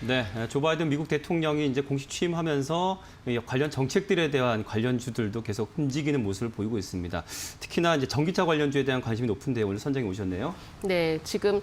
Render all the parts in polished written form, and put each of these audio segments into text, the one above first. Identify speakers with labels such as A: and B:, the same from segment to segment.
A: 네, 조 바이든 미국 대통령이 이제 공식 취임하면서 관련 정책들에 대한 관련주들도 계속 움직이는 모습을 보이고 있습니다. 특히나 이제 전기차 관련주에 대한 관심이 높은데 오늘 선정에 오셨네요.
B: 네, 지금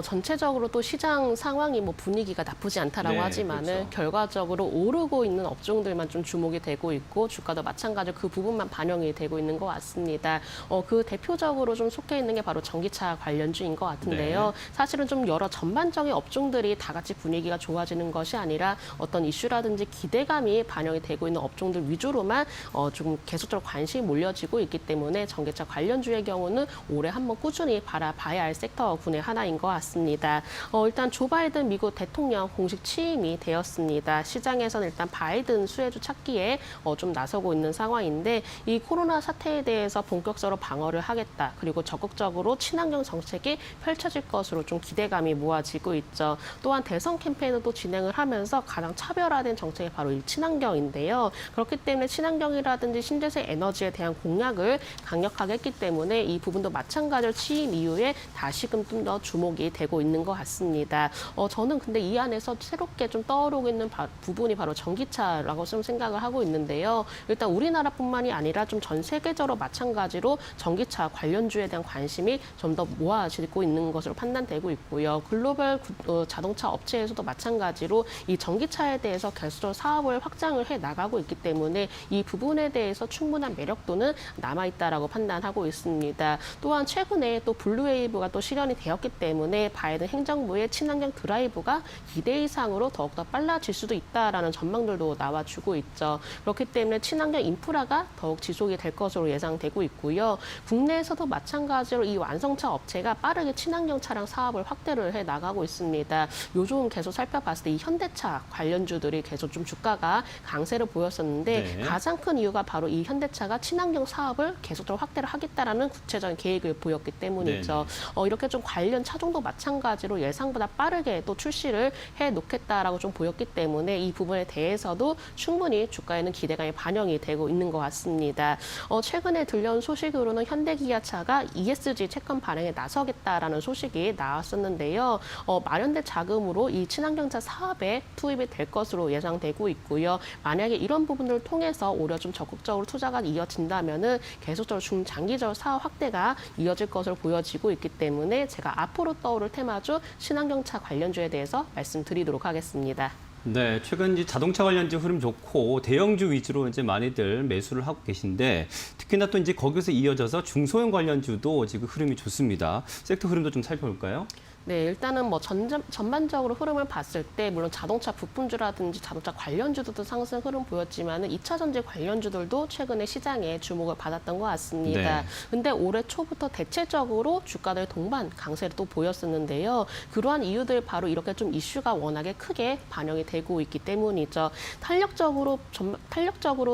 B: 전체적으로 또 시장 상황이 뭐 분위기가 나쁘지 않다라고
A: 네,
B: 하지만은
A: 그렇죠.
B: 결과적으로 오르고 있는 업종들만 좀 주목이 되고 있고 주가도 마찬가지로 그 부분만 반영이 되고 있는 것 같습니다. 그 대표적으로 좀 속해 있는 게 바로 전기차 관련주인 것 같은데요.
A: 네.
B: 사실은 좀 여러 전반적인 업종들이 다 같이 분위기가 좋아지는 것이 아니라 어떤 이슈라든지 기대감이 반영이 되고 있는 업종들 위주로만 좀 계속적으로 관심이 몰려지고 있기 때문에 전기차 관련주의 경우는 올해 한번 꾸준히 바라봐야 할 섹터군의 하나인 것 같습니다. 일단 조 바이든 미국 대통령 공식 취임이 되었습니다. 시장에서는 일단 바이든 수혜주 찾기에 좀 나서고 있는 상황인데 이 코로나 사태에 대해서 본격적으로 방어를 하겠다. 그리고 적극적으로 친환경 정책이 펼쳐질 것으로 좀 기대감이 모아지고 있죠. 또한 대선 캠페인을 또 진행을 하면서 가장 차별화된 정책이 바로 이 친환경인데요. 그렇기 때문에 친환경이라든지 신재생 에너지에 대한 공약을 강력하게 했기 때문에 이 부분도 마찬가지로 취임 이후에 다시금 좀 더 주목이 되고 있는 것 같습니다. 저는 근데 이 안에서 새롭게 좀 떠오르고 있는 부분이 바로 전기차라고 좀 생각을 하고 있는데요. 일단 우리나라뿐만이 아니라 좀 전 세계적으로 마찬가지로 전기차 관련주에 대한 관심이 좀 더 모아지고 있는 것으로 판단되고 있고요. 글로벌 자동차 업체에서도 마찬가지로 이 전기차에 대해서 계속적으로 사업을 확장을 해 나가고 있기 때문에 이 부분에 대해서 충분한 매력도는 남아있다라고 판단하고 있습니다. 또한 최근에 또 블루웨이브가 또 실현이 되었기 때문에 바이든 행정부의 친환경 드라이브가 기대 이상으로 더욱더 빨라질 수도 있다라는 전망들도 나와주고 있죠. 그렇기 때문에 친환경 인프라가 더욱 지속이 될 것으로 예상되고 있고요. 국내에서도 마찬가지로 이 완성차 업체가 빠르게 친환경 차량 사업을 확대를 해 나가고 있습니다. 요즘 계속 살펴봤을 때 이 현대차 관련주들이 계속 좀 주가가 강세를 보였었는데
A: 네.
B: 가장 큰 이유가 바로 이 현대차가 친환경 사업을 계속적으로 확대를 하겠다라는 구체적인 계획을 보였기 때문이죠. 이렇게 좀 관련 차종도 마찬가지로 예상보다 빠르게 또 출시를 해 놓겠다라고 좀 보였기 때문에 이 부분에 대해서도 충분히 주가에는 기대감이 반영이 되고 있는 것 같습니다. 최근에 들려온 소식으로는 현대기아차가 ESG 채권 발행에 나서겠다라는 소식이 나왔었는데요. 마련된 자금으로 이 친환경차 사업에 투입이 될 것으로 예상되고 있고요. 만약에 이런 부분들을 통해서 오히려 좀 적극적으로 투자가 이어진다면은 계속적으로 중장기적 사업 확대가 이어질 것으로 보여지고 있기 때문에 제가 앞으로 떠오를 테마주 친환경차 관련주에 대해서 말씀드리도록 하겠습니다.
A: 네, 최근 이제 자동차 관련주 흐름 좋고 대형주 위주로 이제 많이들 매수를 하고 계신데 특히나 또 이제 거기서 이어져서 중소형 관련주도 지금 흐름이 좋습니다. 섹터 흐름도 좀 살펴볼까요?
B: 네, 일단은 뭐 전반적으로 흐름을 봤을 때 물론 자동차 부품주라든지 자동차 관련주들도 상승 흐름 보였지만은 2차 전지 관련주들도 최근에 시장에 주목을 받았던 것 같습니다.
A: 네.
B: 근데 올해 초부터 대체적으로 주가들 동반 강세를 또 보였었는데요. 그러한 이유들 바로 이렇게 좀 이슈가 워낙에 크게 반영이 되고 있기 때문이죠. 탄력적으로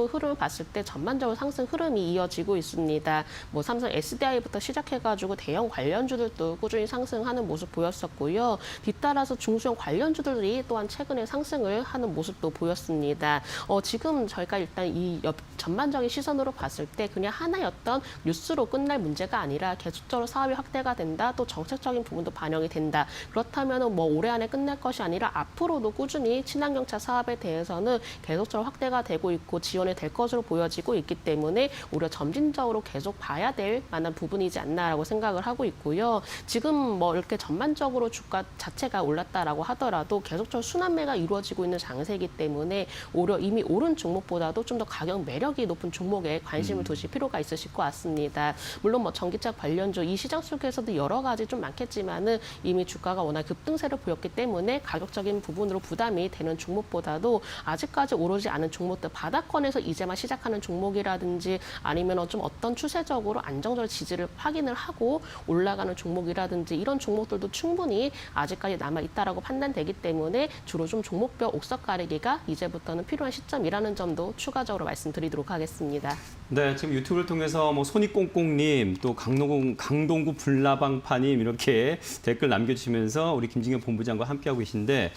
B: 흐름을 봤을 때 전반적으로 상승 흐름이 이어지고 있습니다. 뭐 삼성 SDI부터 시작해가지고 대형 관련주들도 꾸준히 상승하는 모습 보였었고요. 뒤따라서 중소형 관련주들이 또한 최근에 상승을 하는 모습도 보였습니다. 지금 저희가 일단 이 전반적인 시선으로 봤을 때 그냥 하나였던 뉴스로 끝날 문제가 아니라 계속적으로 사업이 확대가 된다. 또 정책적인 부분도 반영이 된다. 그렇다면 뭐 올해 안에 끝날 것이 아니라 앞으로도 꾸준히 친환경차 사업에 대해서는 계속적으로 확대가 되고 있고 지원이 될 것으로 보여지고 있기 때문에 오히려 점진적으로 계속 봐야 될 만한 부분이지 않나라고 생각을 하고 있고요. 지금 뭐 이렇게 전반적으로 주가 자체가 올랐다라고 하더라도 계속적으로 순환매가 이루어지고 있는 장세이기 때문에 오히려 이미 오른 종목보다도 좀 더 가격 매력이 높은 종목에 관심을 두실 필요가 있으실 것 같습니다. 물론 뭐 전기차 관련주 이 시장 속에서도 여러 가지 좀 많겠지만은 이미 주가가 워낙 급등세를 보였기 때문에 가격적인 부분으로 부담이 되는 종목보다도 아직까지 오르지 않은 종목들 바닥권에서 이제만 시작하는 종목이라든지 아니면 좀 어떤 추세적으로 안정적으로 지지를 확인을 하고 올라가는 종목이라든지 이런 종목들도 충분히 아직까지 남아있다라고 판단되기 때문에 주로 좀 종목별 옥석 가리기가 이제부터는 필요한 시점이라는 점도 추가적으로 말씀드리도록 하겠습니다.
A: 네, 지금 유튜브를 통해서 뭐 손이꽁꽁님, 또 강동구 불나방파님 이렇게 댓글 남겨주시면서 우리 김진경 본부장과 함께하고 계신데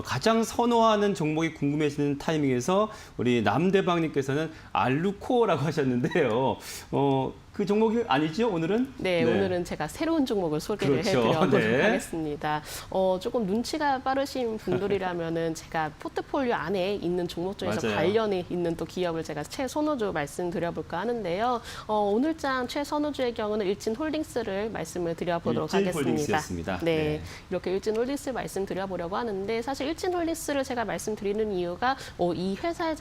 A: 가장 선호하는 종목이 궁금해지는 타이밍에서 우리 남대방님께서는 알루코라고 하셨는데요. 그 종목이 아니죠, 오늘은?
B: 네, 오늘은 제가 새로운 종목을 소개를
A: 그렇죠.
B: 해드려보도록
A: 네.
B: 하겠습니다. 조금 눈치가 빠르신 분들이라면은 제가 포트폴리오 안에 있는 종목 중에서
A: 맞아요.
B: 관련이 있는 또 기업을 제가 최선호주 말씀드려볼까 하는데요. 오늘장 최선호주의 경우는 일진홀딩스를 말씀을 드려보도록 하겠습니다.
A: 일진홀딩스였습니다.
B: 네,
A: 네.
B: 이렇게 일진홀딩스 말씀드려보려고 하는데 사실 일진홀딩스를 제가 말씀드리는 이유가 이 회사의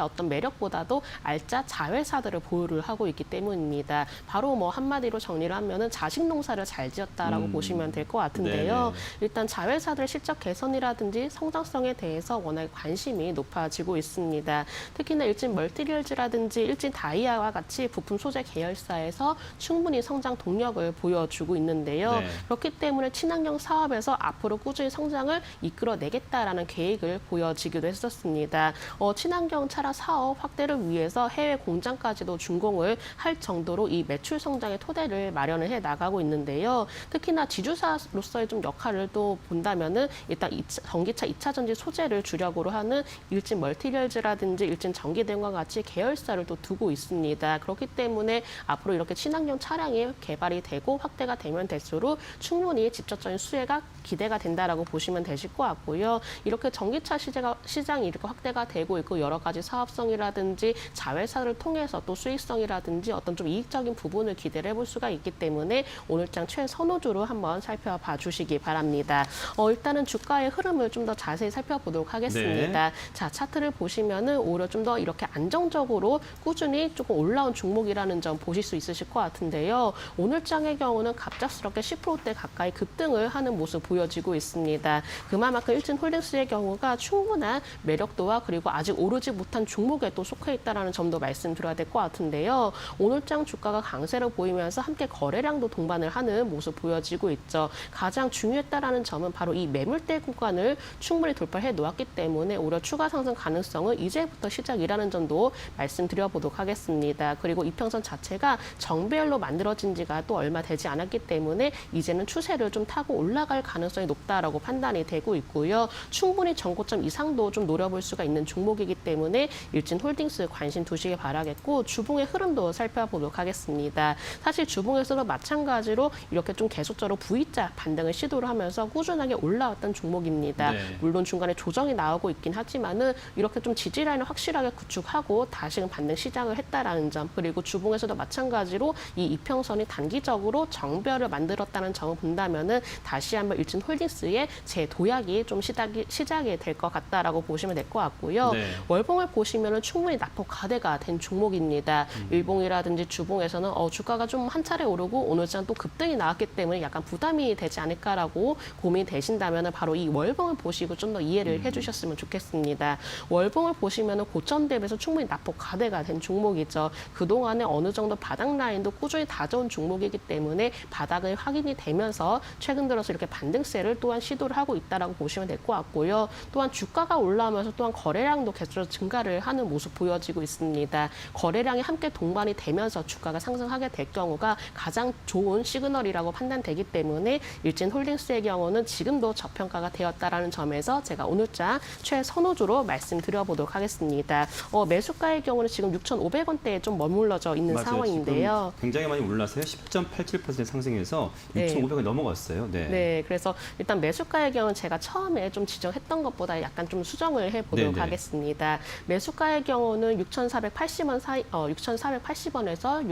B: 어떤 매력보다도 알짜 자회사들을 보유를 하고 있기 때문입니다. 바로 뭐 한마디로 정리를 하면은 자식 농사를 잘 지었다라고 보시면 될 것 같은데요.
A: 네네.
B: 일단 자회사들 실적 개선이라든지 성장성에 대해서 워낙 관심이 높아지고 있습니다. 특히나 일진 멀티리얼즈라든지 일진 다이아와 같이 부품 소재 계열사에서 충분히 성장 동력을 보여주고 있는데요.
A: 네.
B: 그렇기 때문에 친환경 사업에서 앞으로 꾸준히 성장을 이끌어내겠다라는 계획을 보여지기도 했었습니다. 친환경 차량 사업 확대를 위해서 해외 공장까지도 준공을 할 정도로 이 매출 성장의 토대를 마련을 해 나가고 있는데요. 특히나 지주사로서의 좀 역할을 또 본다면은 일단 전기차 2차 전지 소재를 주력으로 하는 일진 멀티리얼즈라든지 일진 전기대응과 같이 계열사를 또 두고 있습니다. 그렇기 때문에 앞으로 이렇게 친환경 차량이 개발이 되고 확대가 되면 될수록 충분히 직접적인 수혜가 기대가 된다라고 보시면 되실 것 같고요. 이렇게 전기차 시장이 이렇게 확대가 되고 있고 여러 가지 사업성이라든지 자회사를 통해서 또 수익성이라든지 어떤 좀 이익적인 부분을 기대를 해볼 수가 있기 때문에 오늘장 최선호주로 한번 살펴봐 주시기 바랍니다. 일단은 주가의 흐름을 좀 더 자세히 살펴보도록 하겠습니다.
A: 네.
B: 자, 차트를 보시면은 오히려 좀 더 이렇게 안정적으로 꾸준히 조금 올라온 종목이라는 점 보실 수 있으실 것 같은데요. 오늘장의 경우는 갑작스럽게 10%대 가까이 급등을 하는 모습 보여지고 있습니다. 그만큼 일진홀딩스의 경우가 충분한 매력도와 그리고 아직 오르지 못한 종목에 또 속해 있다는 점도 말씀드려야 될 것 같은데요. 오늘장 주가가 강세를 보이면서 함께 거래량도 동반을 하는 모습 보여지고 있죠. 가장 중요했다라는 점은 바로 이 매물대 구간을 충분히 돌파해 놓았기 때문에 오히려 추가 상승 가능성은 이제부터 시작이라는 점도 말씀드려보도록 하겠습니다. 그리고 이평선 자체가 정배열로 만들어진 지가 또 얼마 되지 않았기 때문에 이제는 추세를 좀 타고 올라갈 가능성이 높다라고 판단이 되고 있고요. 충분히 전고점 이상도 좀 노려볼 수가 있는 종목이기 때문에 일진홀딩스 관심 두시기 바라겠고 주봉의 흐름도 살펴보도록 하겠습니다. 사실 주봉에서도 마찬가지로 이렇게 좀 계속적으로 V자 반등을 시도를 하면서 꾸준하게 올라왔던 종목입니다.
A: 네.
B: 물론 중간에 조정이 나오고 있긴 하지만은 이렇게 좀 지지 라인을 확실하게 구축하고 다시금 반등 시작을 했다라는 점 그리고 주봉에서도 마찬가지로 이 이평선이 단기적으로 정배열을 만들었다는 점을 본다면은 다시 한번 일진홀딩스의 재도약이 좀 시작이 될 것 같다라고 보시면 될 것 같고요.
A: 네.
B: 월봉을 보시면은 충분히 낙폭 가대가 된 종목입니다. 일봉이라든지 주봉에서는 주가가 좀 한 차례 오르고 오늘장 또 급등이 나왔기 때문에 약간 부담이 되지 않을까라고 고민이 되신다면은 바로 이 월봉을 보시고 좀 더 이해를 해주셨으면 좋겠습니다. 월봉을 보시면은 고점 대비해서 충분히 낙폭 가대가 된 종목이죠. 그동안에 어느 정도 바닥 라인도 꾸준히 다져온 종목이기 때문에 바닥을 확인이 되면서 최근 들어서 이렇게 반등세를 또한 시도를 하고 있다라고 보시면 될 것 같고요. 또한 주가가 올라오면서 또한 거래량도 계속 증가를 하는 모습 보여지고 있습니다. 거래량이 함께 동반이 되면서 주가가 상승하게 될 경우가 가장 좋은 시그널이라고 판단되기 때문에 일진홀딩스의 경우는 지금도 저평가가 되었다라는 점에서 제가 오늘장 최선호주로 말씀드려보도록 하겠습니다. 매수가의 경우는 지금 6,500원대에 좀 머물러져 있는
A: 맞아요.
B: 상황인데요.
A: 지금 굉장히 많이 올라서요. 10.87% 상승해서
B: 네.
A: 6,500원 넘어갔어요. 네.
B: 네, 그래서 일단 매수가의 경우는 제가 처음에 좀 지정했던 것보다 약간 좀 수정을 해보도록
A: 네네.
B: 하겠습니다. 매수가의 경우는 6,480원 사이, 6,480원에서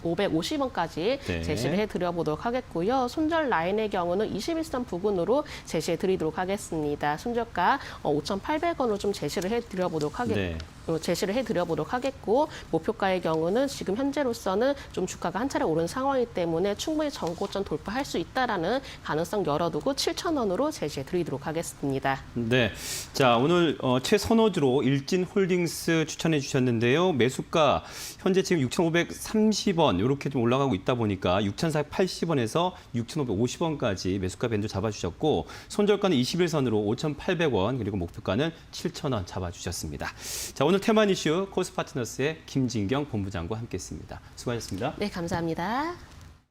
B: 6,550원까지
A: 네.
B: 제시를 해드려보도록 하겠고요. 손절 라인의 경우는 21선 부근으로 제시해드리도록 하겠습니다. 손절가 5,800원으로 좀 제시를 해드려보도록
A: 네.
B: 제시를 해드려보도록 하겠고 목표가의 경우는 지금 현재로서는 좀 주가가 한 차례 오른 상황이기 때문에 충분히 전고점 돌파할 수 있다라는 가능성 열어두고 7,000원으로 제시해드리도록 하겠습니다.
A: 네. 자, 오늘 최선호주로 일진홀딩스 추천해 주셨는데요. 매수가 현재 지금 6,530원 이렇게 좀 올라가고 있다 보니까 6,480원에서 6,550원까지 매수가 밴드 잡아주셨고 손절가는 21선으로 5,800원 그리고 목표가는 7,000원 잡아주셨습니다. 자, 오늘 테만 이슈 코스파트너스의 김진경 본부장과 함께했습니다. 수고하셨습니다.
B: 네, 감사합니다.